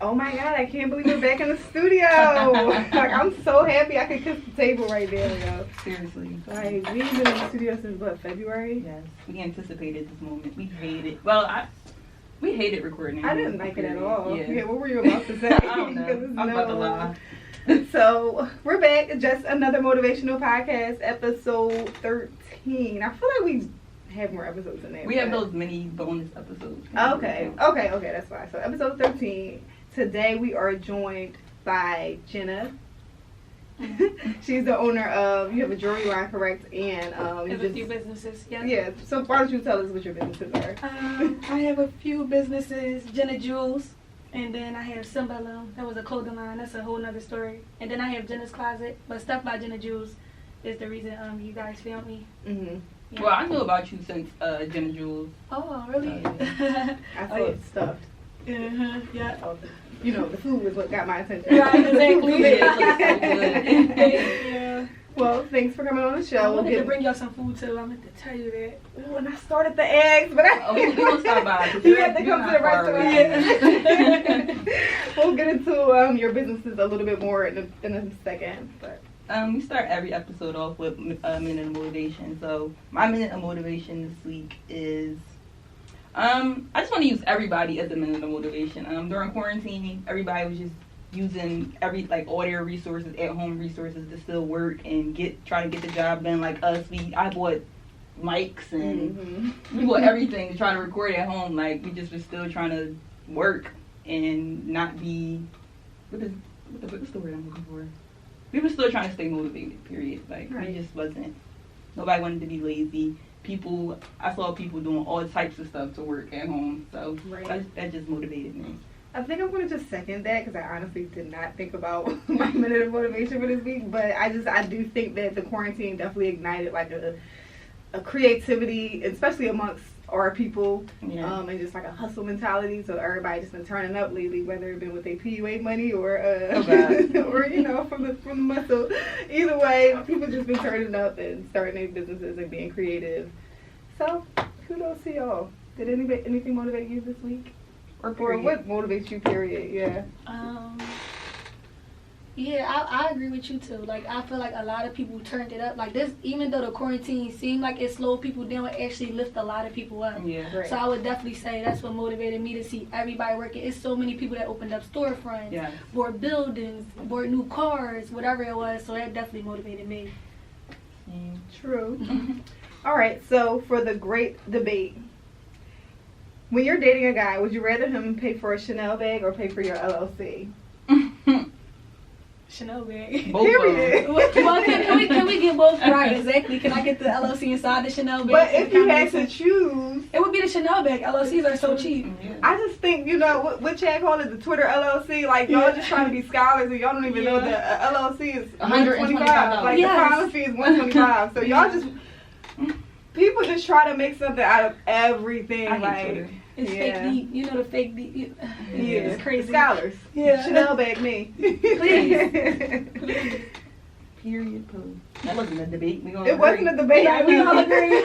Oh my God, I can't believe we're back in the studio. Like, I'm so happy I could kiss the table right there, yo. Seriously. Like, we've been in the studio since, what, February? Yes. We anticipated this moment. We hated, well, we hated recording. I didn't like it at all. Yeah. What were you about to say? I don't know. I'm about to lie. So, we're back. Just another motivational podcast, episode 13. I feel like we have more episodes in there. We have those mini bonus episodes. Okay, that's fine. So, episode 13. Today we are joined by Jannah. She's the owner of, you have a jewelry line, correct? And I have a few businesses, yeah. Yeah, so why don't you tell us what your businesses are? I have a few businesses, Jannah Jewelz, and then I have Symbellum. That was a clothing line. That's a whole nother story. And then I have Jannah's Closet, but Stuff'd by Jannah Jewelz is the reason you guys found me. Mm-hmm. Yeah. Well, I knew about you since Jannah Jewelz. Oh, really? I saw it stuffed. Uh-huh, yeah. You know, the food was what got my attention. Right, exactly. Yeah. Well, thanks for coming on the show. I wanted to bring y'all some food too. I meant to tell you that. Ooh, and I started the eggs, but we're gonna stop by. You have to come to the restaurant. We'll get into your businesses a little bit more in a second. But we start every episode off with a minute of motivation. So my minute of motivation this week is I just want to use everybody as a minute of motivation. During quarantine, everybody was just using all their resources, at home resources, to still work and try to get the job done. Like us, I bought mics and we bought everything to try to record at home. Like, we just were still trying to work and not be what's the word I'm looking for? We were still trying to stay motivated, period. Like, right. We just wasn't. Nobody wanted to be lazy. I saw people doing all types of stuff to work at home, so right. that just motivated me. I think I'm going to just second that, because I honestly did not think about my minute of motivation for this week, but I do think that the quarantine definitely ignited like a creativity, especially amongst our people, and just like a hustle mentality. So everybody just been turning up lately, whether it been with their PUA money or or from the muscle. Either way, people just been turning up and starting their businesses and being creative. So kudos to y'all. Did anything motivate you this week? Or what motivates you, period? Yeah. Yeah, I agree with you too. Like, I feel like a lot of people turned it up. Like, this, even though the quarantine seemed like it slowed people down, it actually lifted a lot of people up. Yeah. Right. So I would definitely say that's what motivated me to see everybody working. It's so many people that opened up storefronts, bought buildings, bought new cars, whatever it was. So that definitely motivated me. True. All right, so for the great debate, when you're dating a guy, would you rather him pay for a Chanel bag or pay for your LLC? Chanel bag. Period. Well, can we get both right? Exactly. Can I get the LLC inside the Chanel bag? But if you had to choose, it would be the Chanel bag. LLCs are so cheap. Yeah. I just think, what Chad called it, the Twitter LLC, like, y'all just trying to be scholars and y'all don't even know that LLC is $125. Like, the filing fee is $125. So y'all just, people just try to make something out of everything. It's fake deep. You know the fake deep. Yeah, it's crazy. Scholars. Yeah. Chanel bag me. Please. Period. That wasn't a debate. It wasn't a debate. Yeah, we all agree.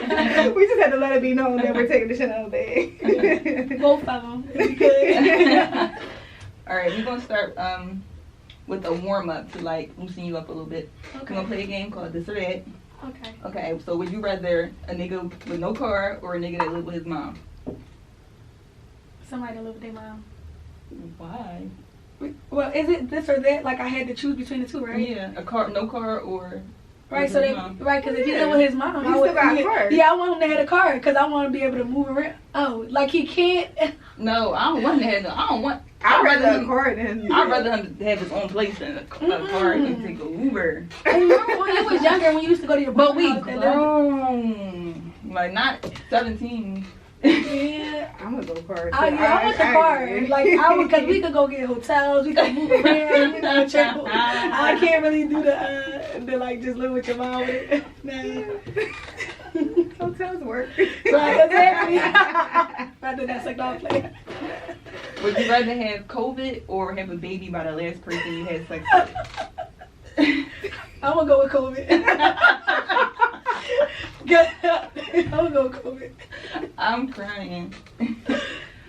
We just had to let it be known that we're taking the Chanel bag. Both of them. If you All right, we're gonna start with a warm up to loosen you up a little bit. Okay. We're gonna play a game called This or That. Okay. Okay, so would you rather a nigga with no car or a nigga that live with his mom? Somebody that live with their mom. Why? Well, is it this or that? Like, I had to choose between the two, right? Yeah, no car or. Right, so because if he live with his mom, he still got a car. Yeah, I want him to have a car because I want to be able to move around. Oh, like he can't. No, I don't want him to have I don't want. I'd rather a car than. I'd rather him to have his own place than a car and take a Uber. Remember when you was younger, when you used to go to your But we house grown. Like, not 17. Yeah, I'm gonna go car. I want the car. Like, because we could go get hotels, we could move around, we could check. I can't really do the like just live with your mom. Nah. Hotels work. Right, exactly. Rather than sex off play. Would you rather have COVID or have a baby by the last person you had sex with? I'm gonna go with COVID. I'm gonna go with COVID. I'm crying.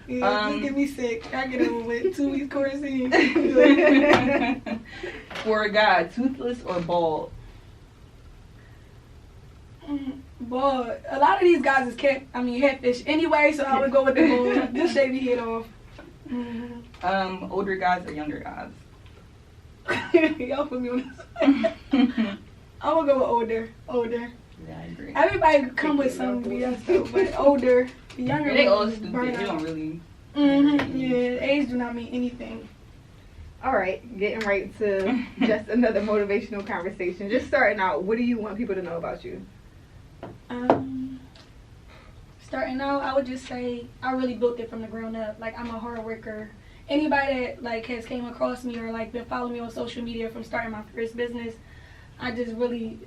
Yeah, you get me sick. I get over with 2 weeks quarantine. For a guy, toothless or bald? Bald. A lot of these guys is catfish anyway, so I would go with the bald. Just shave your head off. Mm-hmm. Older guys or younger guys? Y'all put me on this. I'm gonna go with older. Yeah, I agree. Everybody come with some BS though, but older, younger. They all stupid. They don't really. Yeah, age do not mean anything. All right, getting right to just another motivational conversation. Just starting out, what do you want people to know about you? Starting out, I would just say I really built it from the ground up. Like, I'm a hard worker. Anybody that like has came across me or like been following me on social media from starting my first business, I just really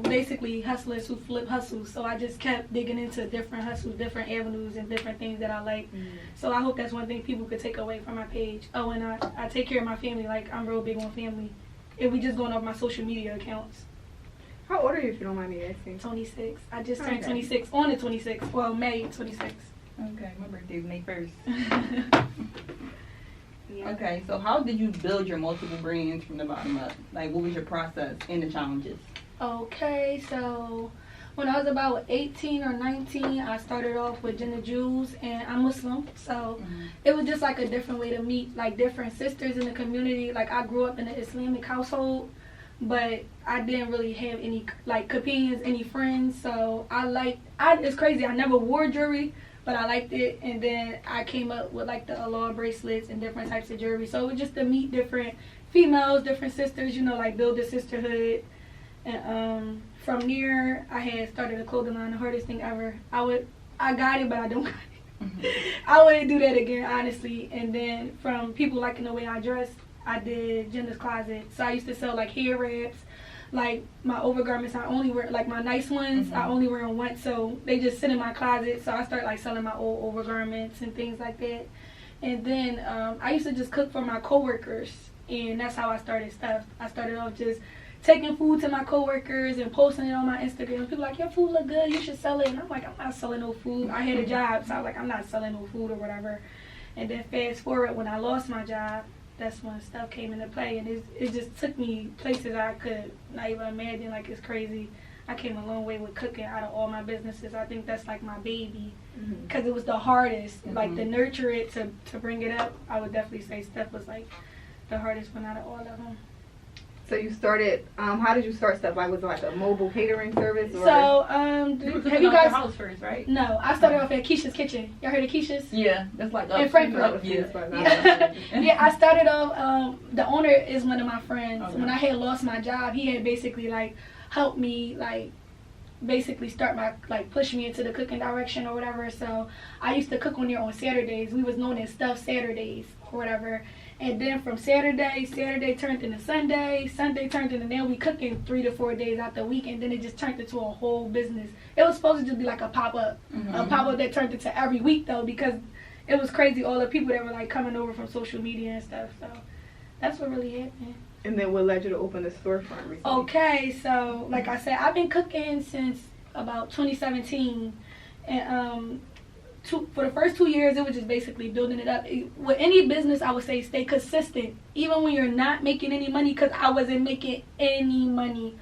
basically hustlers who flip hustles. So I just kept digging into different hustles, different avenues, and different things that I like. So I hope that's one thing people could take away from my page. Oh, and I take care of my family. Like, I'm real big on family. If we just going off my social media accounts. How old are you, if you don't mind me asking? 26. I just turned 26 on the 26th. Well, May 26th. Okay, my birthday's May 1st. Yeah. Okay, so how did you build your multiple brands from the bottom up? Like, what was your process and the challenges? Okay, so when I was about 18 or 19, I started off with Jannah Jewelz, and I'm Muslim, so it was just like a different way to meet like different sisters in the community. Like, I grew up in an Islamic household, but I didn't really have any like companions, any friends. So it's crazy. I never wore jewelry, but I liked it, and then I came up with like the Allah bracelets and different types of jewelry. So it was just to meet different females, different sisters, like build a sisterhood. And from there, I had started a clothing line, the hardest thing ever. I got it, but I don't got it. I wouldn't do that again, honestly. And then from people liking the way I dress, I did Jannah's Closet. So I used to sell like hair wraps, like my overgarments. I only wear like my nice ones. I only wear them once, so they just sit in my closet. So I started like selling my old overgarments and things like that. And then I used to just cook for my coworkers, and that's how I started Stuff'd. I started off just taking food to my coworkers and posting it on my Instagram. People like, your food look good, you should sell it. And I'm like, I'm not selling no food. I had a job, so I was like, I'm not selling no food or whatever. And then fast forward, when I lost my job, that's when stuff came into play, and it just took me places I could not even imagine. Like, it's crazy. I came a long way with cooking out of all my businesses. I think that's like my baby, because it was the hardest. Like, to nurture it, to bring it up, I would definitely say Stuff'd was like the hardest one out of all of them. So you started, how did you start Stuff'd? Like, was it like a mobile catering service? Or? So, have you guys... your house first, right? No, I started off at Keisha's Kitchen. Y'all heard of Keisha's? Yeah, that's like in Frankfurt. Yeah, I started off, the owner is one of my friends. Okay. When I had lost my job, he had basically like helped me like basically start my, like, push me into the cooking direction or whatever. So I used to cook on there on Saturdays. We was known as Stuff'd Saturdays or whatever. And then from Saturday turned into Sunday turned into, now we cooking 3 to 4 days out the week, and then it just turned into a whole business. It was supposed to just be like a pop-up, a pop-up that turned into every week though, because it was crazy, all the people that were like coming over from social media and stuff. So that's what really happened. And then what led you to open the storefront recently? Okay, so like I said, I've been cooking since about 2017, and for the first 2 years, it was just basically building it up. With any business, I would say stay consistent. Even when you're not making any money, because I wasn't making any money.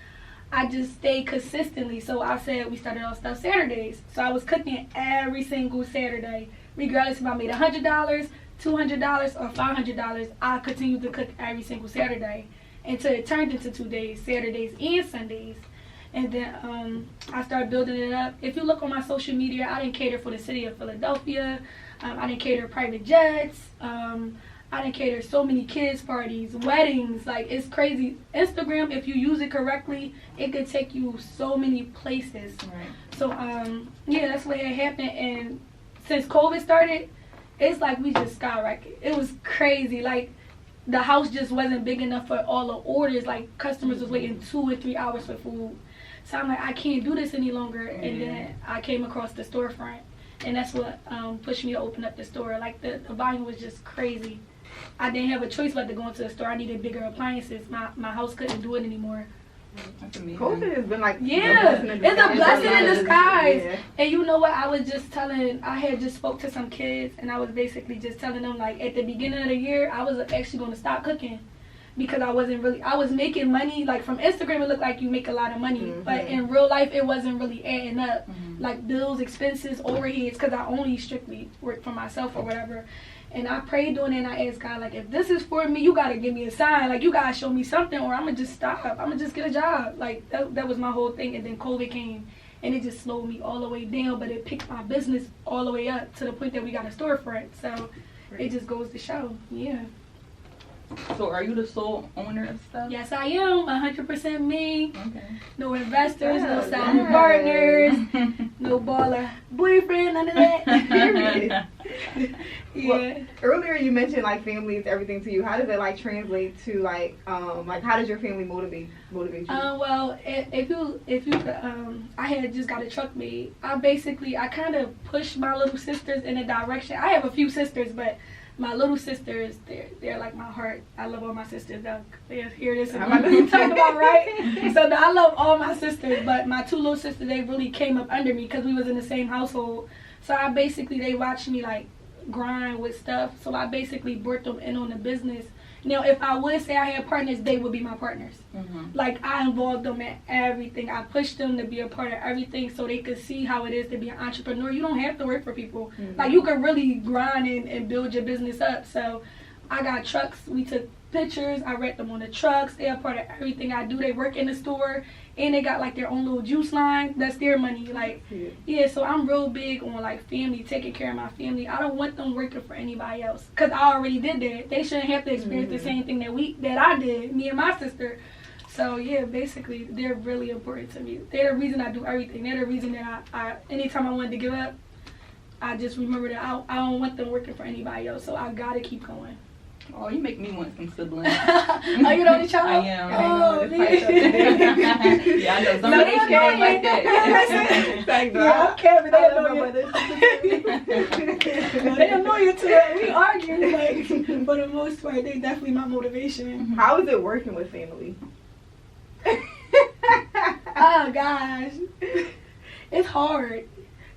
I just stayed consistently. So I said we started on Stuff'd Saturdays. So I was cooking every single Saturday. Regardless if I made $100, $200, or $500, I continued to cook every single Saturday until it turned into 2 days, Saturdays and Sundays. And then I started building it up. If you look on my social media, I didn't cater for the city of Philadelphia. I didn't cater private jets. I didn't cater so many kids' parties, weddings. Like, it's crazy. Instagram, if you use it correctly, it could take you so many places. Right. So, yeah, that's what had happened. And since COVID started, it's like we just skyrocketed. It was crazy. Like, the house just wasn't big enough for all the orders. Like, customers was waiting 2 or 3 hours for food. So I'm like, I can't do this any longer. And then I came across the storefront, and that's what pushed me to open up the store. Like, the volume was just crazy. I didn't have a choice but to go into the store. I needed bigger appliances. My house couldn't do it anymore. That's amazing. COVID has been like Yeah, it's a blessing in disguise. Yeah. And you know what? I had just spoke to some kids, and I was basically just telling them, like, at the beginning of the year, I was actually going to stop cooking because I was making money. Like, from Instagram, it looked like you make a lot of money. But in real life, it wasn't really adding up. Like, bills, expenses, overheads, because I only strictly work for myself or whatever. And I prayed doing it, and I asked God, like, if this is for me, you got to give me a sign. Like, you got to show me something, or I'm going to just stop. I'm going to just get a job. Like, that was my whole thing. And then COVID came, and it just slowed me all the way down. But it picked my business all the way up to the point that we got a storefront. So it just goes to show. Yeah. So are you the sole owner of stuff? Yes, I am. 100% me. Okay. No investors, no silent partners, no baller boyfriend, none of that. Yeah. Well, earlier you mentioned like family is everything to you. How does it like translate to like how does your family motivate you? Well, if you I had just got a truck made. I kind of pushed my little sisters in a direction. I have a few sisters, but my little sisters, they're like my heart. I love all my sisters. They hear this and I'm talking about, right? So I love all my sisters, but my two little sisters, they really came up under me because we was in the same household. So they watched me like grind with stuff. So I basically brought them in on the business. Now, if I would say I had partners, they would be my partners. Like, I involved them in everything. I pushed them to be a part of everything so they could see how it is to be an entrepreneur. You don't have to work for people. Like, you can really grind and build your business up. So I got trucks. We took pictures. I read them on the trucks. They're a part of everything I do. They work in the store. And they got, like, their own little juice line. That's their money. Like, yeah, so I'm real big on, like, family, taking care of my family. I don't want them working for anybody else. Because I already did that. They shouldn't have to experience the same thing that I did, me and my sister. So, yeah, basically, they're really important to me. They're the reason I do everything. They're the reason that I anytime I wanted to give up, I just remember that I don't want them working for anybody else. So I got to keep going. Oh, you make me want some siblings. Are you the only child? I am. Oh, yeah, I know some of these kids like that. Yeah, I'm Kevin. They annoy you. They annoy you too. We argue, like, for the most part, they definitely my motivation. How is it working with family? Oh, gosh. It's hard.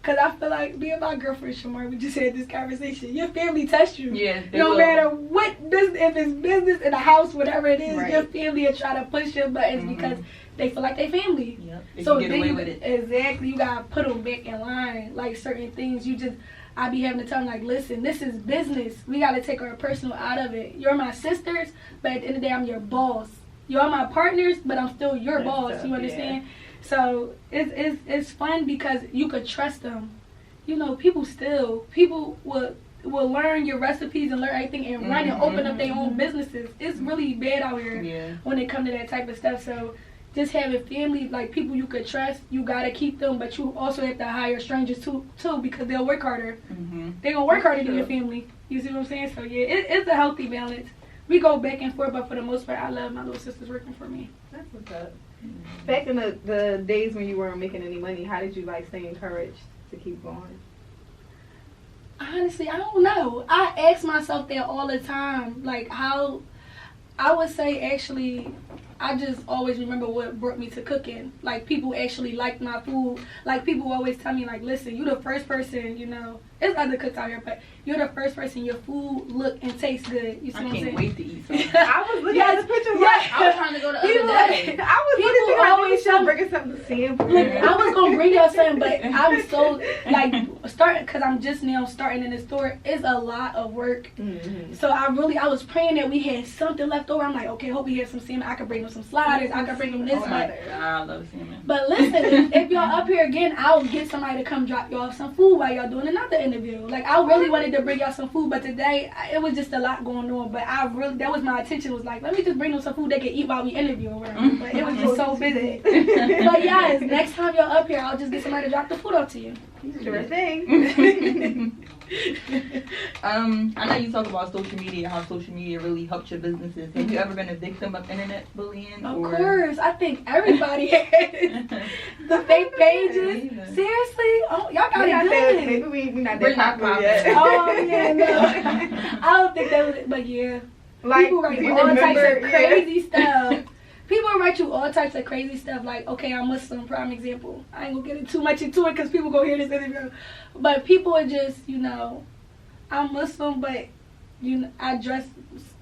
Because I feel like me and my girlfriend, Shamar, we just had this conversation. Your family tests you. Yeah, no matter what business, if it's business in the house, whatever it is, your family will try to push your buttons because they feel like they family. Yep. So get then away with it. Exactly. You got to put them back in line. Like certain things, I be having to tell them, like, listen, this is business. We got to take our personal out of it. You're my sisters, but at the end of the day, I'm your boss. You're my partners, but I'm still your boss. You understand? Yeah. So it's fun because you could trust them. You know, people will learn your recipes and learn everything and run and open up their own businesses. It's really bad out here when it comes to that type of stuff. So just having family, like people you could trust, you gotta keep them, but you also have to hire strangers too because they'll work harder. They're gonna work harder than your family. You see what I'm saying? So yeah, it's a healthy balance. We go back and forth, but for the most part, I love my little sisters working for me. That's what's up. Back in the days when you weren't making any money, how did you like stay encouraged to keep going? Honestly, I don't know. I ask myself that all the time. Like how, I would say actually, I just always remember what brought me to cooking. Like people actually liked my food. Like people always tell me like, listen, you the first person, you know, there's other cooks out here, but you're the first person your food look and tastes good. You see what I'm saying? I can't wait to eat something. I was looking at the pictures like, I was trying to go the other day. I was looking at always bringing something to see him. Look, I was going to bring y'all something, but I was so, like, starting, because I'm just now starting in the store, it's a lot of work. So I was praying that we had something left over. I'm like, okay, hope we have some salmon. I could bring them some sliders. I could bring them this, I love salmon. But listen, if y'all up here again, I'll get somebody to come drop y'all some food while y'all doing another interview. Like, I really wanted to bring y'all some food, but today, it was just a lot going on. But that was my attention, was like, let me just bring them some food they can eat while we interview or whatever. But it was just so busy. But yes, next time y'all up here, I'll just get somebody to drop the food off to you. Sure thing. I know you talk about social media, how social media really helped your businesses. Have you ever been a victim of internet bullying? Of course. I think everybody has. The fake pages. Seriously? Oh, y'all got it good. Maybe we not that popular yet. Oh, yeah, no. I don't think that was it, but yeah. Like, people write all types of crazy stuff. people write you all types of crazy stuff. Like, okay, I'm Muslim, prime example. I ain't gonna get too much into it because people go hear this interview. But people are just, you know, I'm Muslim, but I dress.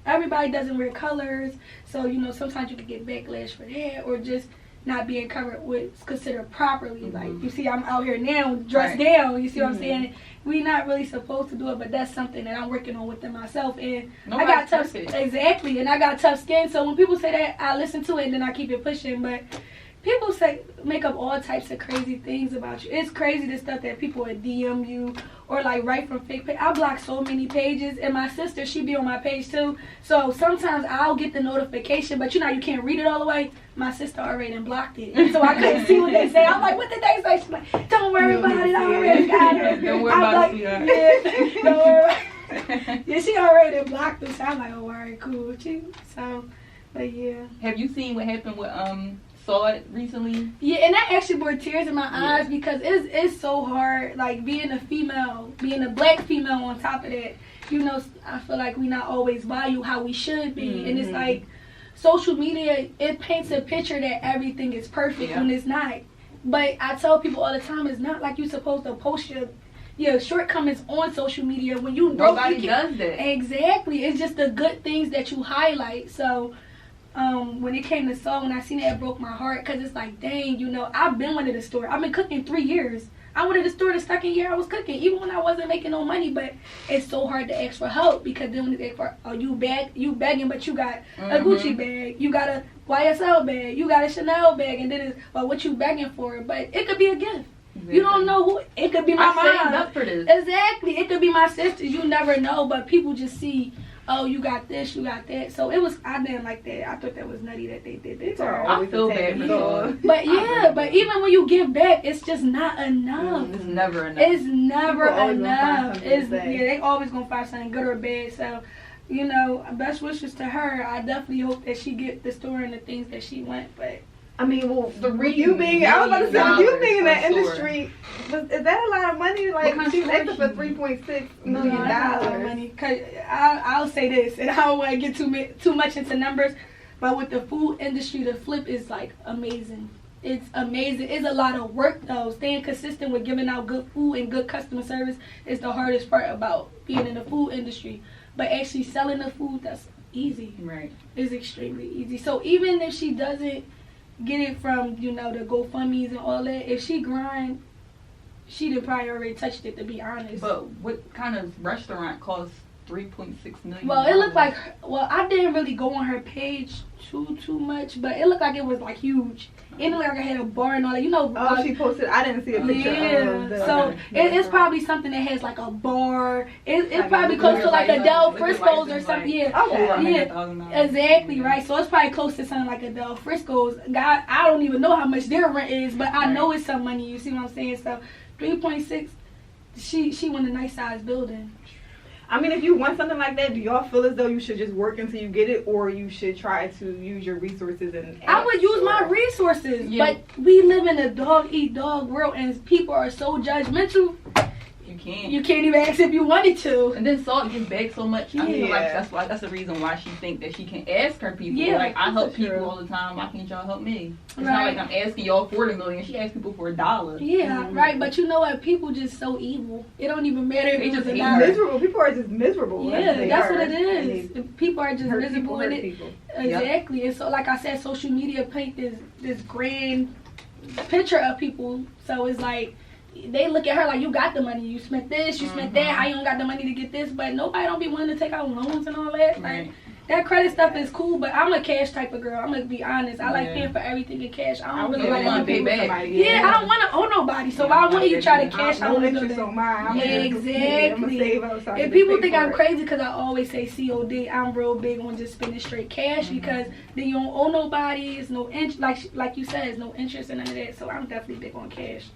Everybody doesn't wear colors, so you know sometimes you can get backlash for that, or just not being covered what's considered properly. Mm-hmm. Like, you see, I'm out here now dressed down. You see what I'm saying? We not really supposed to do it, but that's something that I'm working on within myself. And I got tough skin. Exactly, and I got tough skin. So when people say that, I listen to it and then I keep it pushing. But people make up all types of crazy things about you. It's crazy the stuff that people would DM you or like write from fake page. I block so many pages, and my sister, she be on my page too. So sometimes I'll get the notification, but you know you can't read it all the way. My sister already done blocked it, so I couldn't see what they say. I'm like, what did they say? She's like, don't worry about it. I already got it. Don't worry about it. Yeah, don't worry. Yeah, she already blocked it. So I'm like, oh, all right, cool. So, but yeah. Have you seen what happened with Saw It recently? Yeah, and that actually brought tears in my eyes because it's so hard, like being a black female on top of that. You know, I feel like we not always value how we should be, and it's like social media, it paints a picture that everything is perfect when it's not. But I tell people all the time, it's not like you're supposed to post your shortcomings on social media when you broke. Nobody does that. Exactly, it's just the good things that you highlight. So. When it came to Soul, when I seen it broke my heart because it's like, dang, you know, I've been wanting a store. I've been cooking 3 years. I wanted a store the second year I was cooking, even when I wasn't making no money. But it's so hard to ask for help because then when they ask for, you begging, but you got a Gucci bag, you got a YSL bag, you got a Chanel bag, and then it's, well, what you begging for? But it could be a gift. Exactly. You don't know who. It could be my mom. I saved up for this. Exactly. It could be my sisters. You never know, but people just see. Oh, you got this, you got that. So it was, I didn't like that. I thought that was nutty that they did that to her. I feel bad for her. But yeah, but even when you give back, it's just not enough. It's never enough. It's never enough. They always gonna find something good or bad. So, you know, best wishes to her. I definitely hope that she get the store and the things that she want. But I mean, well, you being in that industry, is that a lot of money? Like, she's acting for $3.6 million. That's a lot of money. Cause I'll say this, and I don't want to get too much into numbers, but with the food industry, the flip is like amazing. It's amazing. It's a lot of work though. Staying consistent with giving out good food and good customer service is the hardest part about being in the food industry. But actually selling the food, that's easy. Right. It's extremely easy. So even if she doesn't get it from, you know, the GoFundMe's and all that, if she grind, she'd have probably already touched it, to be honest. But what kind of restaurant costs $3.6 million? Well, it looked like, I didn't really go on her page too much, but it looked like it was like huge. It looked like I had a bar and all that. You know. Oh, she posted. I didn't see a picture. Yeah. So it's probably something that has like a bar. It's probably close to like a Del Frisco's or something. Yeah. Okay. Yeah. Exactly right. So it's probably close to something like a Del Frisco's. God, I don't even know how much their rent is, but I know it's some money. You see what I'm saying? So 3.6. She won a nice size building. I mean, if you want something like that, do y'all feel as though you should just work until you get it, or you should try to use your resources and I would use my resources, but we live in a dog-eat-dog world, and people are so judgmental. You can't even ask if you wanted to. And then Salt gives back so much. I feel like that's the reason why she think that she can ask her people. Yeah, like, I help people all the time. Why can't y'all help me? It's not like I'm asking y'all for $40 million. She asks people for $1. Yeah, right. But you know what? People just so evil. It don't even matter if they just miserable. People are just miserable. Yeah, that's what it is. People are just miserable in it. People. Exactly. And so, like I said, social media paint this grand picture of people. So it's like, they look at her like, you got the money, you spent this, you spent that, how you don't got the money to get this, but nobody don't be willing to take out loans and all that. Like, that credit stuff is cool, but I'm a cash type of girl. I'm gonna be honest. I like paying for everything in cash. I don't really want to pay back. I don't want to owe nobody. So why wouldn't you try to cash out? Interest on mine. Exactly. If people think I'm crazy because I always say COD, I'm real big on just spending straight cash because then you don't owe nobody. It's no like you said, it's no interest in none of that. So I'm definitely big on cash.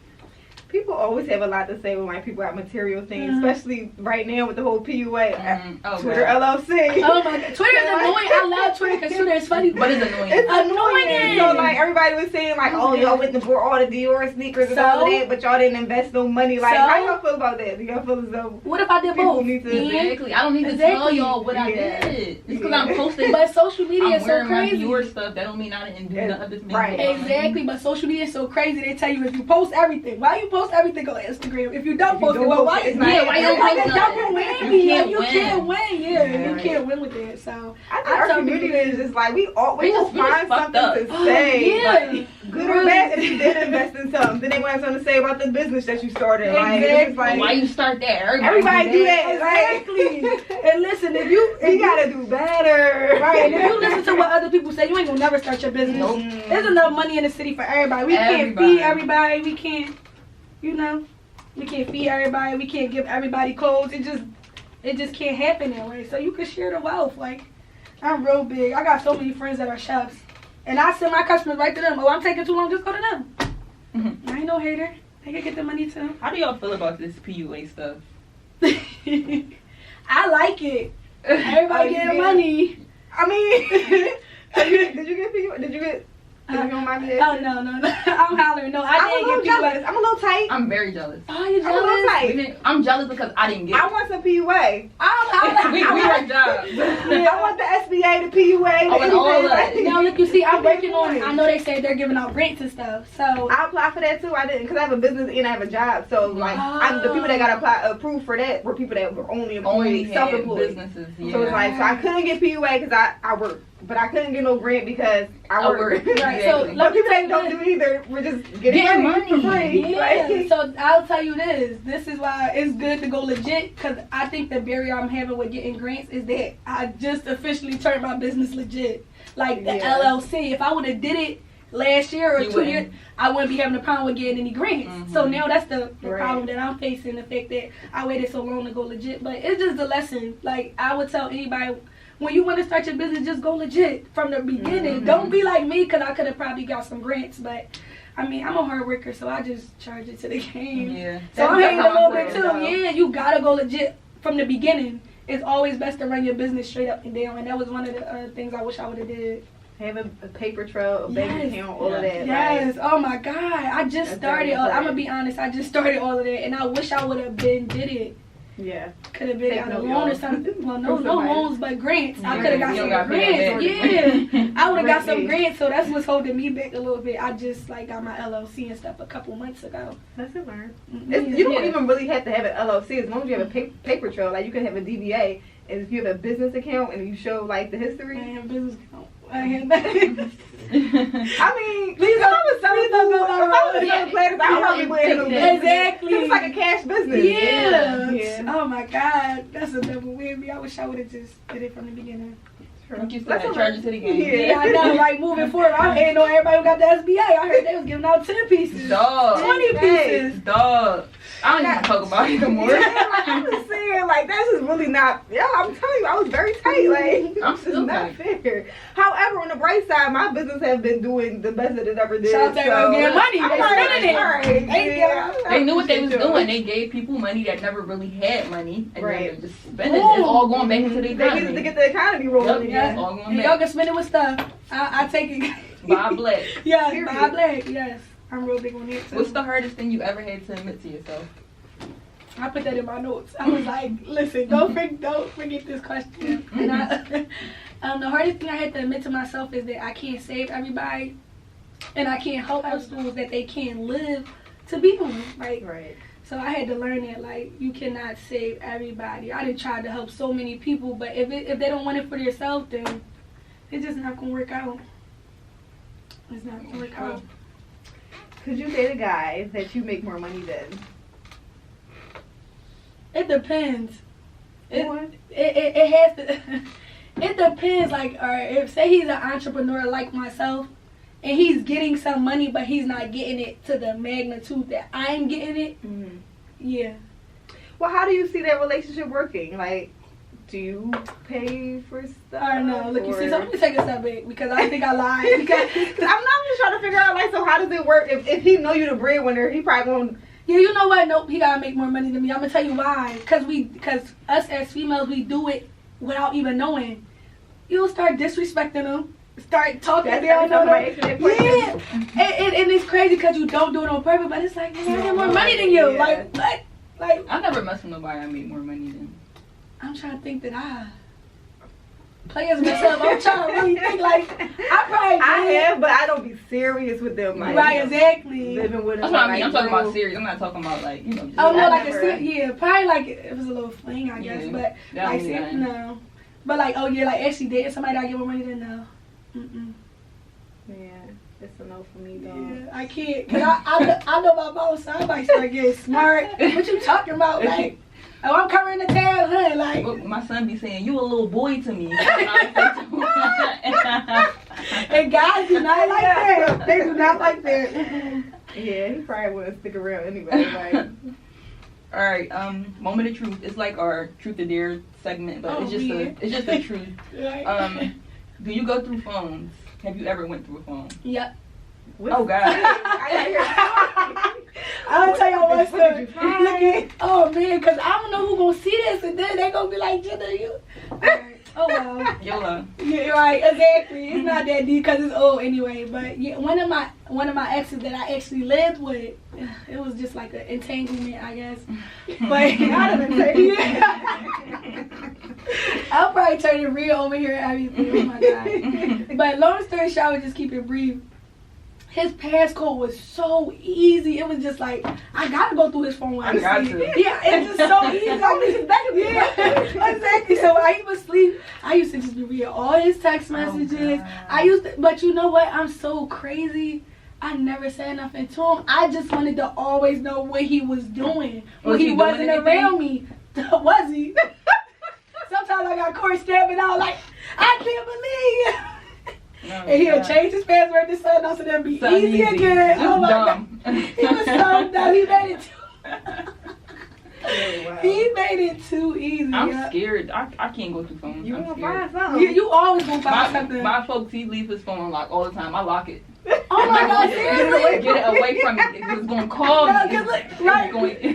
People always have a lot to say when like people got material things, especially right now with the whole PUA, Twitter LLC. Oh my god, Twitter is annoying. I love Twitter because Twitter is funny, but it's annoying. It's annoying. So like everybody was saying like, oh y'all went and bought all the Dior sneakers and all of that, but y'all didn't invest no money. Like, how y'all feel about that? Do y'all feel as though what if I did both? Exactly. I don't need to tell y'all what I did. Just because I'm posting. But social media is so crazy. My Dior stuff, that don't mean I didn't do nothing. Right. Exactly. But social media is so crazy. They tell you if you post everything, why you post everything on Instagram? If you don't post it, well, why you don't win? You can't win. Yeah, you can't win with that. So our community is just like we just find something to say. Like, good or bad, if you did invest in something, then they want something to say about the business that you started. Exactly. Like, why you start there? Everybody do that. Exactly. And listen, if you gotta do better. Right. And if you listen to what other people say, you ain't gonna never start your business. Nope. There's enough money in the city for everybody. We can't feed everybody. We can't, we can't feed everybody. We can't give everybody clothes. It just can't happen that way. So you can share the wealth. Like, I'm real big. I got so many friends that are chefs. And I send my customers right to them. Oh, I'm taking too long, just go to them. I ain't no hater. They can get the money too. How do y'all feel about this PUA stuff? I like it. Everybody getting money. I mean, did you get PUA? Did you get... Oh, no. I'm hollering. No, I didn't get PUA. I'm a little tight. I'm very jealous. Oh, you jealous? I'm a little tight. I'm jealous because I didn't get it. I want some PUA. We work jobs. I want the SBA, the PUA, and all of that. Now, look, you see, I'm working on it. I know they say they're giving out grants and stuff, so. I applied for that, too. I didn't, because I have a business and I have a job. So, like, the people that got approved for that were people that were only employed, self-employed. Businesses, yeah. So, it's like, so I couldn't get PUA because I work. But I couldn't get no grant because I work. Right. So, but people that don't do either, we're just getting money for free. Yeah. Like, so I'll tell you this. This is why it's good to go legit, because I think the barrier I'm having with getting grants is that I just officially turned my business legit. Like the LLC. If I would have did it last year or 2 years, I wouldn't be having a problem with getting any grants. So now that's the problem that I'm facing, the fact that I waited so long to go legit. But it's just a lesson. Like, I would tell anybody, when you want to start your business, just go legit from the beginning. Don't be like me, because I could have probably got some grants. But, I mean, I'm a hard worker, so I just charge it to the game. Yeah. So I'm hating a little bit, too. Yeah, you got to go legit from the beginning. It's always best to run your business straight up and down. And that was one of the things I wish I would have did. Have a paper trail, a bank account, all of that. Yes. Like, oh, my God. I just started. I'm going to be honest. I just started all of that. And I wish I would have did it. Yeah. Could have been got a loan or something. Well, no loans, but grants. I could have got some grants. Yeah. I would have got some grants, so that's what's holding me back a little bit. I just got my LLC and stuff a couple months ago. Lesson learned. You don't even really have to have an LLC as long as you have a paper trail. Like, you can have a DBA, and if you have a business account and you show the history. I have a business account. I have that. I mean, please don't I probably would. Exactly. It's like a cash business. Yeah. Oh my God, that's a double whammy. I wish I would have just did it from the beginning. Like you said, charge it to the game. Yeah, I know. Like, moving forward, I'm hating on everybody who got the SBA. I heard they was giving out 10 pieces. Dog. 20 pieces. Dog. I don't even talk about it no more. I'm just saying, that's just really not. Yeah, I'm telling you, I was very tight. I'm just not fair. However, on the bright side, my business has been doing the best that it ever did. Shout out to everyone getting money. They spending it. They knew what they was doing. They gave people money that never really had money, and then they just spending it. It's all going back into the economy. To get the economy rolling. Yep, all going back. Y'all can spend it with stuff. I take it. Buy black. Yes, buy black. Yes, I'm real big on it. What's the hardest thing you ever had to admit to yourself? I put that in my notes. I was like, listen, don't forget this question. And the hardest thing I had to admit to myself is that I can't save everybody, and I can't help households that they can't live to be on. Right. So I had to learn that, you cannot save everybody. I done tried to help so many people, but if they don't want it for themselves, then it's just not gonna work out. It's not gonna work out. Could you date a guy that you make more money than? It depends. It has to. It depends. If say he's an entrepreneur like myself, and he's getting some money, but he's not getting it to the magnitude that I'm getting it. Mm-hmm. Yeah. Well, how do you see that relationship working? Do you pay for stuff? I don't know. Look, you see, so let me take a step back because I think I lied. Because I'm not just trying to figure out, so how does it work? If he know you the breadwinner, he probably won't. Yeah, you know what? Nope, he gotta make more money than me. I'm gonna tell you why. Cause us as females, we do it without even knowing. You'll start disrespecting them, start talking down on them. Yeah, and it's crazy because you don't do it on purpose, but it's like, man, I have more money than you. Yeah. Like what? Like I never mess with nobody I make more money than. I'm trying to think that I play as myself. I'm trying to really think like I have, but I don't be serious with them. Like, right, exactly. Living with them. That's what I mean. I'm talking about serious. I'm not talking about like Just oh no, like probably like it was a little fling, I guess, but like no. But like like actually dating somebody that I give more money than no. Yeah, it's a no for me though. Yeah, I can't, cause I know my boss, so I might start getting smart. What you talking about, like? Oh, I'm covering the tab, huh? Like my son be saying, "You a little boy to me." And guys do not like that. They do not like that. Yeah, he probably wouldn't stick around anyway. Like, all right, moment of truth. It's like our truth or dare segment, but it's just the truth. Right. Do you go through phones? Have you ever went through a phone? Yep. Oh God. I'll tell y'all one story. Oh man, cause I don't know who gonna see this, and then they gonna be like, Jannah, you. Oh well. YOLO. Yeah, right, exactly. It's not that deep because it's old anyway. But yeah, one of my exes that I actually lived with, it was just like an entanglement, I guess. But I'll probably turn it real over here and everything. Oh my God. But long story short, I would just keep it brief. His passcode was so easy. It was just like, I gotta go through his phone when I'm asleep. Yeah, it's just so easy. Yeah, exactly. So when I was asleep, I used to just read all his text messages. But you know what? I'm so crazy. I never said nothing to him. I just wanted to always know what he was doing when he wasn't around me. Was he? Sometimes I got Corey stabbing out like, I can't believe. No, and he'll change his password to something else and then be easy again. Oh my God. He was so dumb. He made it too He made it too easy. I'm scared. I can't go through phones. You gonna find something. You always gonna find something. My folks, he leave his phone unlocked all the time. I lock it. Oh my God, seriously? Get it away from me. It's gonna call me. Right.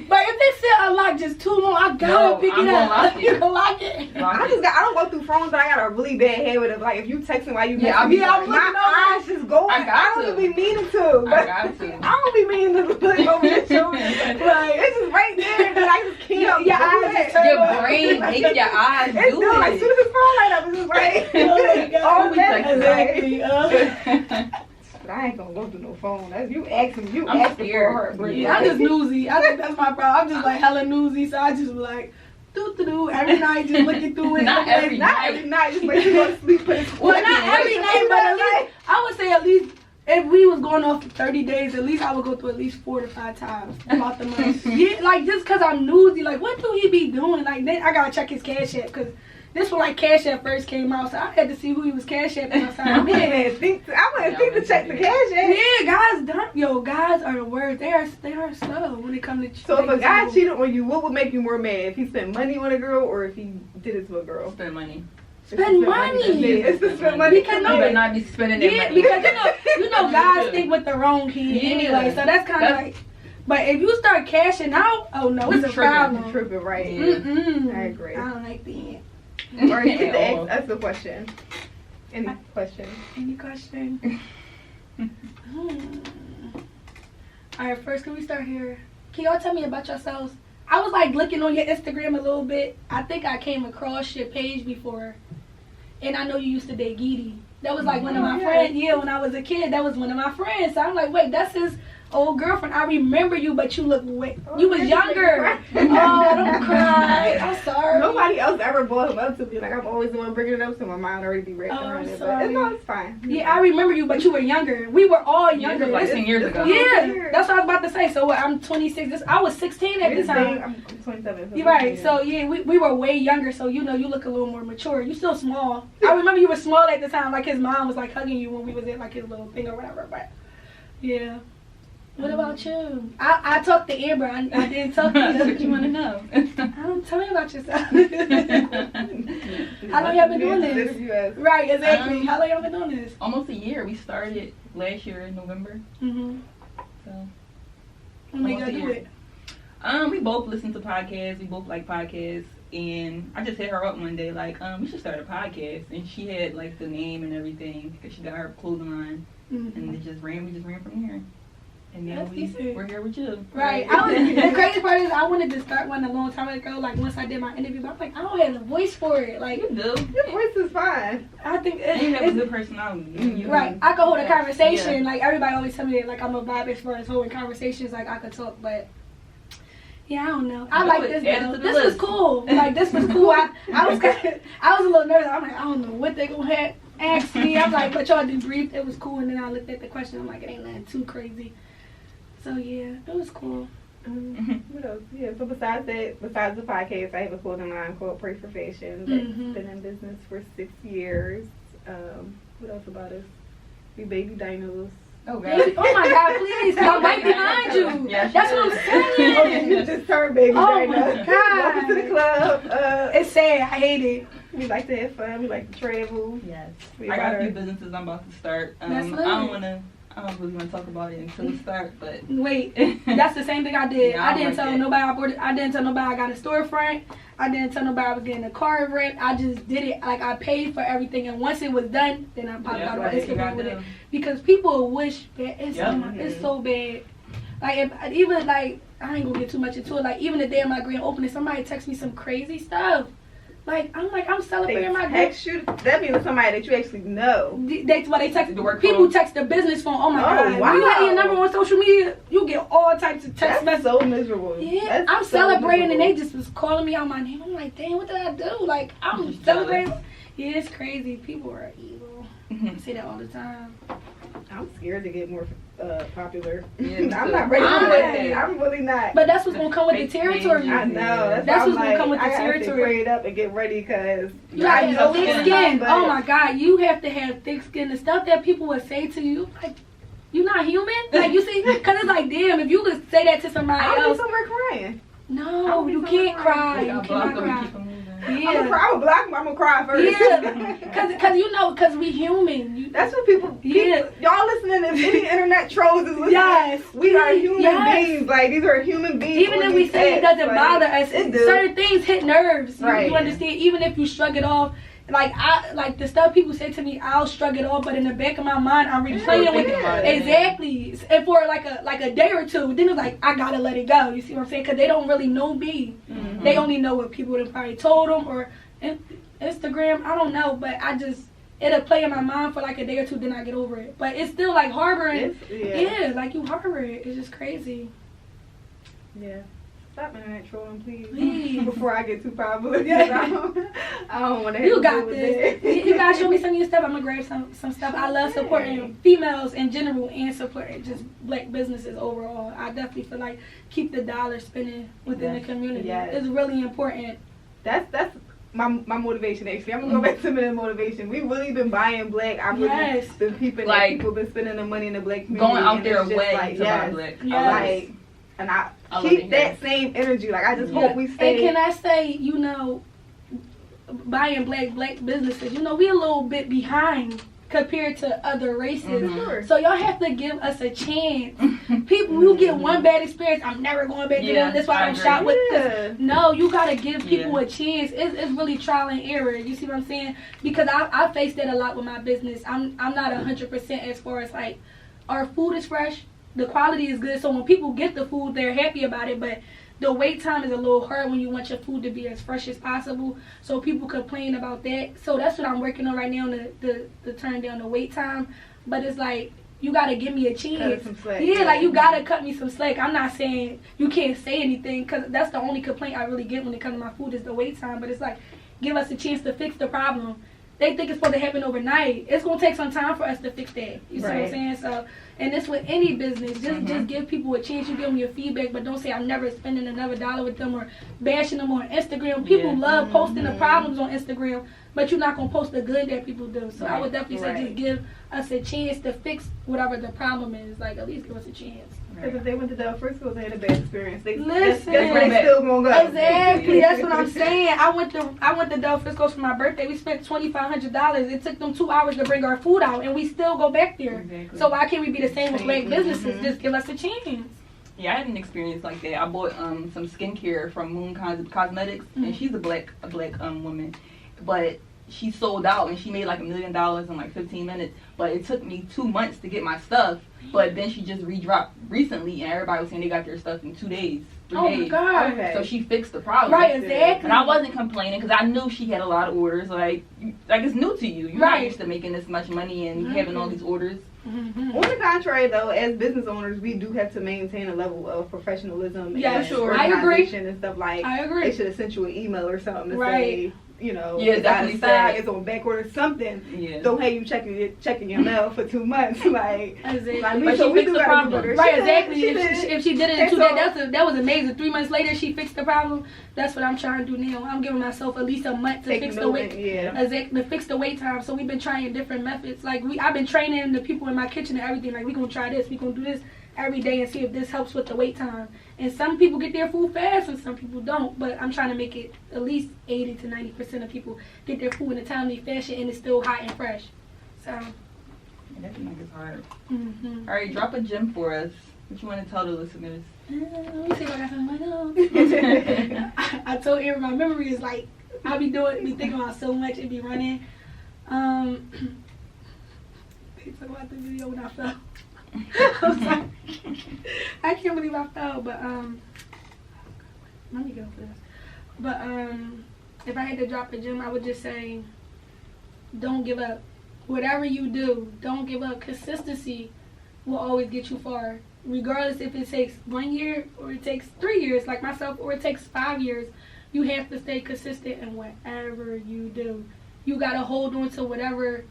But if they sit unlocked just too long, I gotta pick it up. You can lock it. I don't go through phones, but I got a really bad habit of like if you texting while you I'm looking my eyes just going. I don't be meaning to. But I don't be meaning to look over your shoulder. Like it's just right there, and I just can't. Your brain makes your eyes do it. Like as soon as his phone light up, it's just right. Oh my God. But I ain't gonna go through no phone. That's you asking for her. Yeah, I'm just newsy. I think that's my problem. I'm just like hella newsy, so I just be like do every night, just looking through it. Not every night, just make you go to sleep. Well, not every night, but at least I would say at least if we was going off for 30 days, at least I would go through at least 4 to 5 times about the month. Yeah, like just cause I'm newsy, like what do he be doing? Like then I gotta check his Cash App cause. This was like Cash App first came out, so I had to see who he was Cash Apping outside. I wouldn't think to check the Cash App. Yeah, guys are the worst. They are slow when it comes to. So if a guy cheated on you, what would make you more mad? If he spent money on a girl, or if he did it to a girl? Spend money. Spend money. It's to spend money. Because you better not be spending that money. Because you know guys think with the wrong kid anyway, so that's kind of like. But if you start cashing out, oh no, it's a problem. Tripping, right? Yeah. I agree. I don't like that. Or you get to ask us a question. Any question? Alright, first can we start here? Can y'all tell me about yourselves? I was like looking on your Instagram a little bit. I think I came across your page before. And I know you used to date Geedy. That was like one of my friends. Yeah, when I was a kid, that was one of my friends. So I'm like, wait, that's his old girlfriend. I remember you, but you look you was younger. Oh, don't cry. I'm sorry. Nobody else ever brought him up to me. Like I'm always the one bringing it up, so my mind already be right behind it. But it's fine. Yeah, I remember you, but you were younger. We were all younger. Like 10 years ago. Yeah, that's what I was about to say. So I'm 26. I was 16 at the time. I'm 27. You're right. So yeah, we were way younger. So you know, you look a little more mature. You still small. I remember you were small at the time. Like his mom was like hugging you when we was at like his little thing or whatever. But yeah. What about you? I talked to Amber. I didn't talk to you. That's what you want to know. Tell me about yourself. How long y'all been doing this? Right, exactly. How long y'all been doing this? Almost a year. We started last year in November. Mm-hmm. So. When we gonna do it? We both listen to podcasts. We both like podcasts. And I just hit her up one day, like, we should start a podcast. And she had, like, the name and everything, because she got her clothing line. Mm-hmm. And we just ran from here. And now we're here with you. Right. The crazy part is I wanted to start one a long time ago. Like, once I did my interview, but I'm like, I don't have the voice for it. Like, you do. Your voice is fine. I think you have a good personality. Right. I can hold a conversation. Yeah. Like, everybody always tell me that, like, I'm a vibe as far as holding conversations. Like, I could talk, but... Yeah, I don't know. I like this though. This was cool. Like, this was cool. I was a little nervous. I'm like, I don't know what they gonna ask me. I'm like, but y'all debriefed. It was cool. And then I looked at the question. I'm like, it ain't nothing too crazy. So yeah, it was cool. What else? Yeah. So besides the podcast, I have a clothing line called Pray for Fashion that's been in business for 6 years. What else about us? We baby dinos. Oh, God. Oh my God, please. I'm right behind you. Yeah, that's what I'm saying. Okay, you just turned baby. Oh my God. Welcome to the club. It's sad. I hate it. We like to have fun. We like to travel. Yes. I got a few businesses I'm about to start. I don't really want to talk about it until we start, but... Wait, that's the same thing I did. Yeah, I didn't tell nobody I didn't tell nobody I got a storefront. I didn't tell nobody I was getting a car rent. I just did it. Like, I paid for everything, and once it was done, then I popped out on Instagram with it. Because people wish that it's so bad. Like, even, like, I ain't gonna get too much into it. Like, even the day of my grand opening, somebody texted me some crazy stuff. Like, I'm celebrating my text you. That means somebody that you actually know. That's why they text the work. People text the business phone. Oh my God! Wow. When you have your number on social media, you get all types of text messages. So miserable. Yeah, I'm celebrating, and they just was calling me out my name. I'm like, dang, what did I do? Like, I'm celebrating. Yeah, it's crazy. People are evil. I say that all the time. I'm scared to get more popular. Yeah, I'm not ready for that. I'm really not. But that's what's gonna come with the territory. I know. That's what's gonna come with the territory. I have to prayed up and get ready because you have to have thick skin. Oh my God, you have to have thick skin. The stuff that people would say to you, like, you're not human. Like, you see, because it's like, damn, if you could say that to somebody else. I'll be somewhere crying. No, you can't cry. You cannot cry. Yeah. I'm gonna cry first. Yeah, cause we human. That's what people, y'all listening, if any internet trolls is listening, we are human beings. Like, these are human beings. Even if we say it doesn't bother us, certain things hit nerves. Right. You understand? Even if you shrug it off. Like the stuff people say to me, I'll shrug it off, but in the back of my mind, I'm replaying with it. Exactly. And for like a day or two, then it's like, I gotta let it go. You see what I'm saying? Because they don't really know me. Mm-hmm. They only know what people have probably told them or Instagram. I don't know, but it'll play in my mind for like a day or two, then I get over it. But it's still like harboring. Like you harbor it. It's just crazy. Yeah. Stop internet trolling, please. Before I get too popular. I don't want to have You got this. You gotta show me some of your stuff. I'm gonna grab some stuff. I love supporting females in general and supporting just black businesses overall. I definitely feel like keep the dollar spinning within the community. It's really important. That's my motivation, actually. I'm gonna go back to minute motivation. We really been buying black. I've really been peeping like people been spending the money in the black community. Going out their way to buy black. Like, and I keep that same energy. Like, I just hope we stay. And can I say, buying black businesses, we a little bit behind compared to other races. Mm-hmm. So y'all have to give us a chance. People, you get one bad experience, I'm never going back to them. That's why I don't shop with. No, you gotta give people a chance. It's really trial and error. You see what I'm saying? Because I face that a lot with my business. I'm not 100% as far as like, our food is fresh. The quality is good, so when people get the food, they're happy about it, but the wait time is a little hard when you want your food to be as fresh as possible, so people complain about that. So that's what I'm working on right now, to turn down the wait time. But it's like, you gotta give me a chance. Like, you gotta cut me some slack. I'm not saying you can't say anything, because that's the only complaint I really get when it comes to my food is the wait time. But it's like, give us a chance to fix the problem. They think it's supposed to happen overnight. It's going to take some time for us to fix that. You see what I'm saying? So, and it's with any business. Just give people a chance. You give them your feedback, but don't say, I'm never spending another dollar with them or bashing them on Instagram. People love posting the problems on Instagram, but you're not going to post the good that people do. So I would definitely say just give us a chance to fix whatever the problem is. Like, at least give us a chance. Because if they went to Del Frisco, they had a bad experience. Listen, that's where they still gonna go. Exactly, that's what I'm saying. I went to Del Frisco for my birthday. We spent $2,500. It took them 2 hours to bring our food out, and we still go back there. Exactly. So why can't we be the same with black businesses? Just give us a chance. Yeah, I had an experience like that. I bought some skincare from Moon Cosmetics, and she's a black woman, but she sold out and she made like $1 million in like 15 minutes. But it took me 2 months to get my stuff. But then she just redropped recently, and everybody was saying they got their stuff in 2 days, 3 days. Oh my God. Okay. So she fixed the problem. Right, exactly. And I wasn't complaining because I knew she had a lot of orders. Like it's new to you. You're not used to making this much money and having all these orders. On the contrary, though, as business owners, we do have to maintain a level of professionalism and organization and stuff. Like, I agree. They should have sent you an email or something to say, you know, yeah, it's out of stock, it's on back order, something. Yeah. Don't have you checking your mail for 2 months. Like, exactly. But she fixed the problem. Right, exactly. If she did it in 2 days, that was amazing. 3 months later, she fixed the problem. That's what I'm trying to do now. I'm giving myself at least a month to fix the wait. To fix the wait time. So we've been trying different methods. Like I've been training the people in my kitchen and everything. Like, we're gonna try this, we're gonna do this every day and see if this helps with the wait time. And some people get their food fast and some people don't. But I'm trying to make it at least 80 to 90% of people get their food in a timely fashion and it's still hot and fresh. So that can make it hard. All right, drop a gem for us. What you want to tell the listeners? Let me see what I got on my nose. I told Aaron my memory is like I be thinking about so much, it be running. They talk about the video when I fell. I'm sorry. I can't believe I fell, but let me go for this. But if I had to drop a gem, I would just say, don't give up. Whatever you do, don't give up. Consistency will always get you far. Regardless if it takes 1 year or it takes 3 years, like myself, or it takes 5 years, you have to stay consistent in whatever you do. You gotta hold on to whatever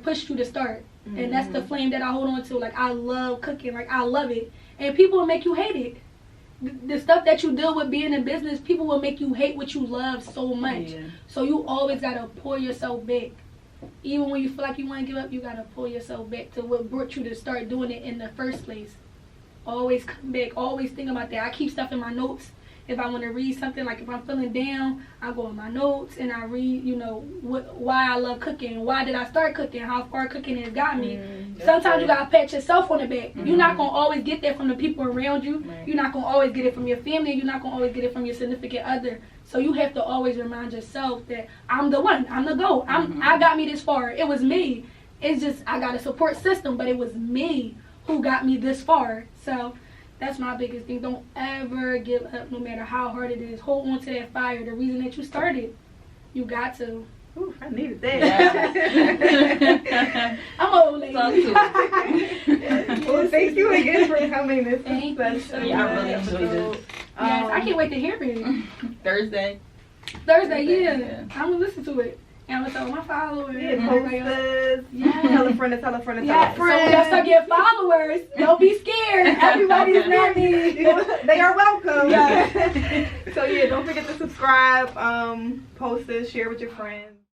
pushed you to start. And that's the flame that I hold on to. Like, I love cooking. Like, I love it. And people will make you hate it. The stuff that you deal with being in business, people will make you hate what you love so much. Yeah. So you always got to pull yourself back. Even when you feel like you want to give up, you got to pull yourself back to what brought you to start doing it in the first place. Always come back. Always think about that. I keep stuff in my notes. If I want to read something, like if I'm feeling down, I go in my notes and I read, why I love cooking. Why did I start cooking? How far cooking has got me. Sometimes you got to pat yourself on the back. You're not going to always get that from the people around you. Right. You're not going to always get it from your family. You're not going to always get it from your significant other. So you have to always remind yourself that I'm the one. I'm the GOAT. I got me this far. It was me. It's just I got a support system, but it was me who got me this far. So that's my biggest thing. Don't ever give up, no matter how hard it is. Hold on to that fire. The reason that you started, you got to. Ooh, I needed that. Yeah. I'm an old lady. Well, thank you again for coming. This thank was you so so I really enjoyed this. Yes, I can't wait to hear it. Thursday, yeah. I'm going to listen to it. And I'm going to tell my followers. Yeah, posters. Yeah. Tell a friend to tell a friend to tell a friend. So when y'all start getting followers, don't be scared. Everybody's not me. They are welcome. Yeah. So yeah, don't forget to subscribe, post this, share with your friends.